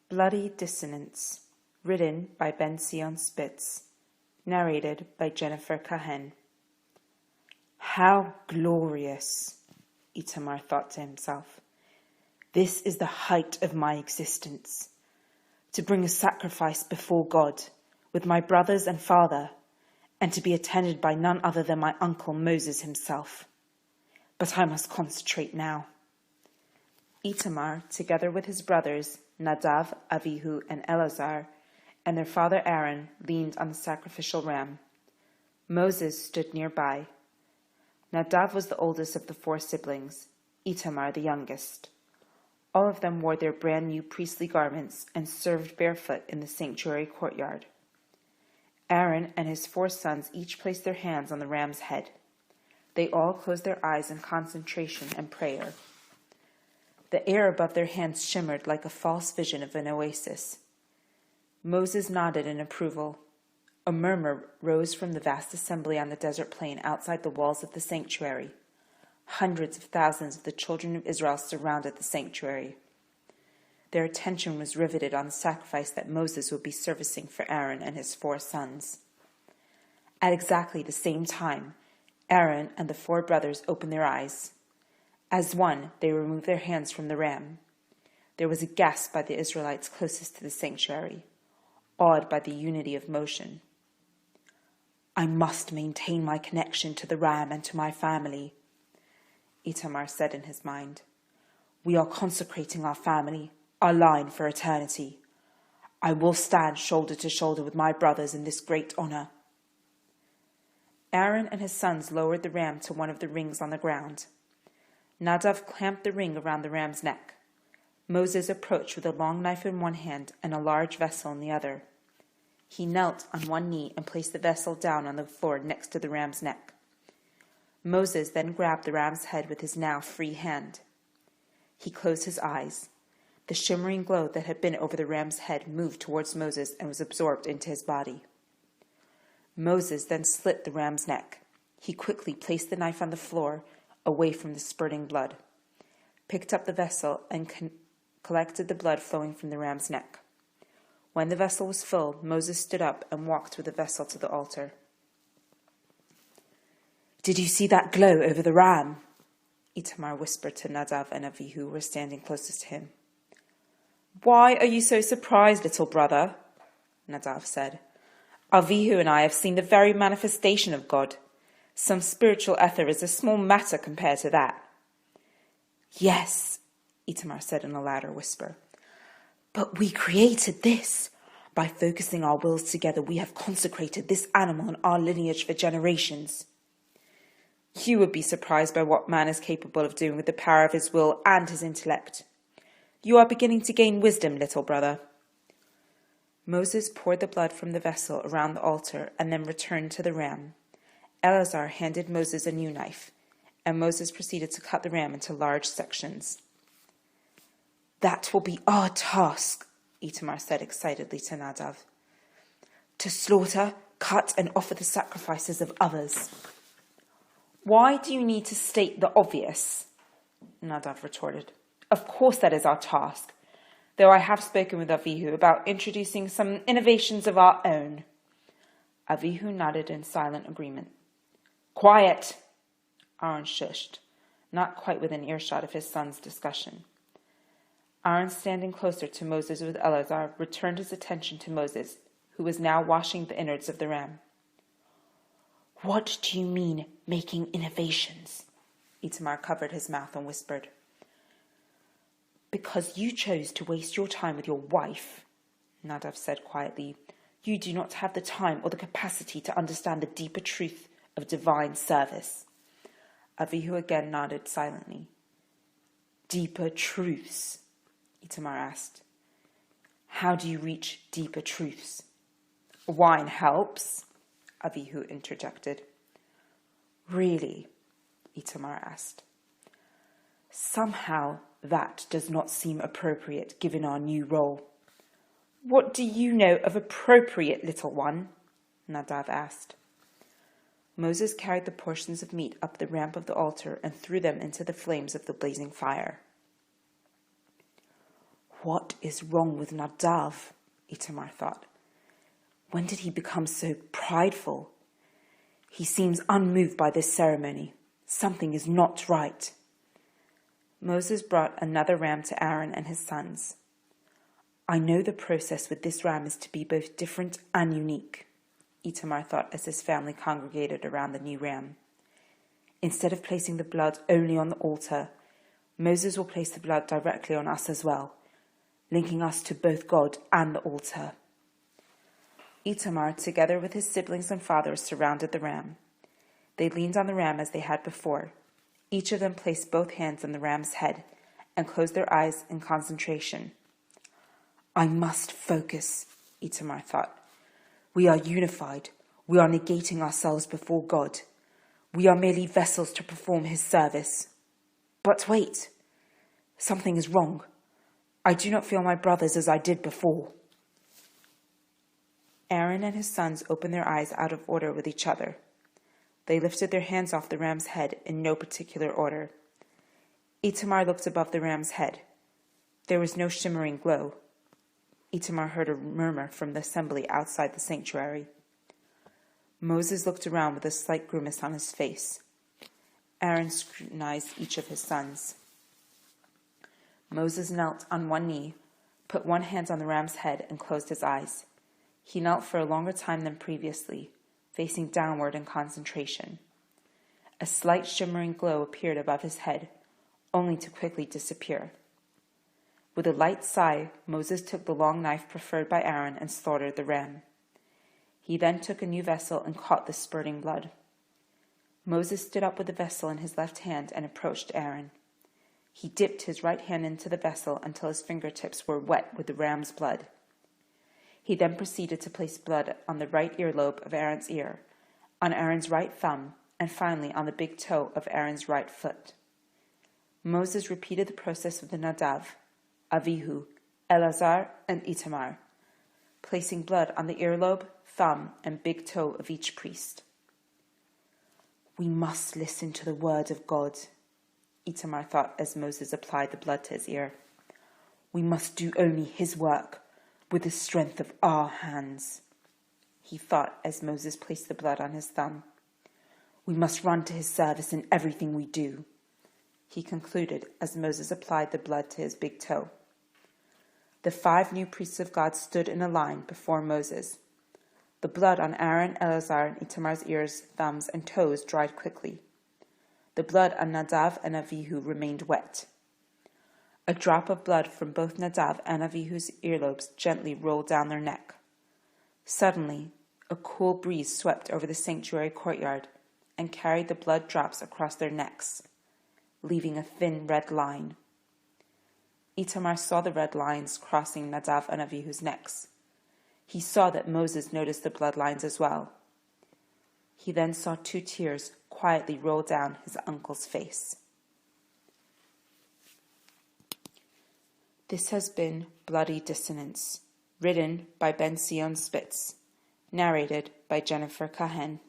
Bloody Dissonance, written by Ben-Tzion Spitz, narrated by Jennifer Kahen. How glorious, Itamar thought to himself. This is the height of my existence. To bring a sacrifice before God, with my brothers and father, and to be attended by none other than my uncle Moses himself. But I must concentrate now. Itamar, together with his brothers, Nadav, Avihu, and Eleazar, and their father Aaron, leaned on the sacrificial ram. Moses stood nearby. Nadav was the oldest of the 4 siblings, Itamar the youngest. All of them wore their brand new priestly garments and served barefoot in the sanctuary courtyard. Aaron and his 4 sons each placed their hands on the ram's head. They all closed their eyes in concentration and prayer. The air above their hands shimmered like a false vision of an oasis. Moses nodded in approval. A murmur rose from the vast assembly on the desert plain outside the walls of the sanctuary. Hundreds of thousands of the children of Israel surrounded the sanctuary. Their attention was riveted on the sacrifice that Moses would be servicing for Aaron and his 4 sons. At exactly the same time, Aaron and the 4 brothers opened their eyes. As one, they removed their hands from the ram. There was a gasp by the Israelites closest to the sanctuary, awed by the unity of motion. I must maintain my connection to the ram and to my family, Itamar said in his mind. We are consecrating our family, our line for eternity. I will stand shoulder to shoulder with my brothers in this great honor. Aaron and his sons lowered the ram to one of the rings on the ground. Nadav clamped the ring around the ram's neck. Moses approached with a long knife in one hand and a large vessel in the other. He knelt on one knee and placed the vessel down on the floor next to the ram's neck. Moses then grabbed the ram's head with his now free hand. He closed his eyes. The shimmering glow that had been over the ram's head moved towards Moses and was absorbed into his body. Moses then slit the ram's neck. He quickly placed the knife on the floor, away from the spurting blood, picked up the vessel, and collected the blood flowing from the ram's neck. When the vessel was filled, Moses stood up and walked with the vessel to the altar. Did you see that glow over the ram? Itamar whispered to Nadav and Avihu, who were standing closest to him. Why are you so surprised, little brother? Nadav said. Avihu and I have seen the very manifestation of God. Some spiritual ether is a small matter compared to that. Yes, Itamar said in a louder whisper. But we created this. By focusing our wills together, we have consecrated this animal in our lineage for generations. You would be surprised by what man is capable of doing with the power of his will and his intellect. You are beginning to gain wisdom, little brother. Moses poured the blood from the vessel around the altar and then returned to the ram. Eleazar handed Moses a new knife, and Moses proceeded to cut the ram into large sections. That will be our task, Itamar said excitedly to Nadav. To slaughter, cut, and offer the sacrifices of others. Why do you need to state the obvious? Nadav retorted. Of course that is our task, though I have spoken with Avihu about introducing some innovations of our own. Avihu nodded in silent agreement. Quiet! Aaron shushed, not quite within earshot of his son's discussion. Aaron, standing closer to Moses with Eleazar, returned his attention to Moses, who was now washing the innards of the ram. What do you mean, making innovations? Itamar covered his mouth and whispered. Because you chose to waste your time with your wife, Nadav said quietly, you do not have the time or the capacity to understand the deeper truth of divine service. Avihu again nodded silently. Deeper truths, Itamar asked. How do you reach deeper truths? Wine helps, Avihu interjected. Really? Itamar asked. Somehow that does not seem appropriate given our new role. What do you know of appropriate, little one? Nadav asked. Moses carried the portions of meat up the ramp of the altar and threw them into the flames of the blazing fire. What is wrong with Nadav? Itamar thought. When did he become so prideful? He seems unmoved by this ceremony. Something is not right. Moses brought another ram to Aaron and his sons. I know the process with this ram is to be both different and unique, Itamar thought as his family congregated around the new ram. Instead of placing the blood only on the altar, Moses will place the blood directly on us as well, linking us to both God and the altar. Itamar, together with his siblings and fathers, surrounded the ram. They leaned on the ram as they had before. Each of them placed both hands on the ram's head and closed their eyes in concentration. I must focus, Itamar thought. We are unified. We are negating ourselves before God. We are merely vessels to perform his service. But wait, something is wrong. I do not feel my brothers as I did before. Aaron and his sons opened their eyes out of order with each other. They lifted their hands off the ram's head in no particular order. Itamar looked above the ram's head. There was no shimmering glow. Itamar heard a murmur from the assembly outside the sanctuary. Moses looked around with a slight grimace on his face. Aaron scrutinized each of his sons. Moses knelt on one knee, put one hand on the ram's head, and closed his eyes. He knelt for a longer time than previously, facing downward in concentration. A slight shimmering glow appeared above his head, only to quickly disappear. With a light sigh, Moses took the long knife preferred by Aaron and slaughtered the ram. He then took a new vessel and caught the spurting blood. Moses stood up with the vessel in his left hand and approached Aaron. He dipped his right hand into the vessel until his fingertips were wet with the ram's blood. He then proceeded to place blood on the right earlobe of Aaron's ear, on Aaron's right thumb, and finally on the big toe of Aaron's right foot. Moses repeated the process with the Nadav, Avihu, Eleazar, and Itamar, placing blood on the earlobe, thumb, and big toe of each priest. We must listen to the word of God, Itamar thought as Moses applied the blood to his ear. We must do only his work with the strength of our hands, he thought as Moses placed the blood on his thumb. We must run to his service in everything we do, he concluded as Moses applied the blood to his big toe. The 5 new priests of God stood in a line before Moses. The blood on Aaron, Eleazar, and Itamar's ears, thumbs, and toes dried quickly. The blood on Nadav and Avihu remained wet. A drop of blood from both Nadav and Avihu's earlobes gently rolled down their neck. Suddenly, a cool breeze swept over the sanctuary courtyard and carried the blood drops across their necks, leaving a thin red line. Itamar saw the red lines crossing Nadav and Avihu's necks. He saw that Moses noticed the blood lines as well. He then saw 2 tears quietly roll down his uncle's face. This has been Bloody Dissonance, written by Ben-Tzion Spitz, narrated by Jennifer Kahen.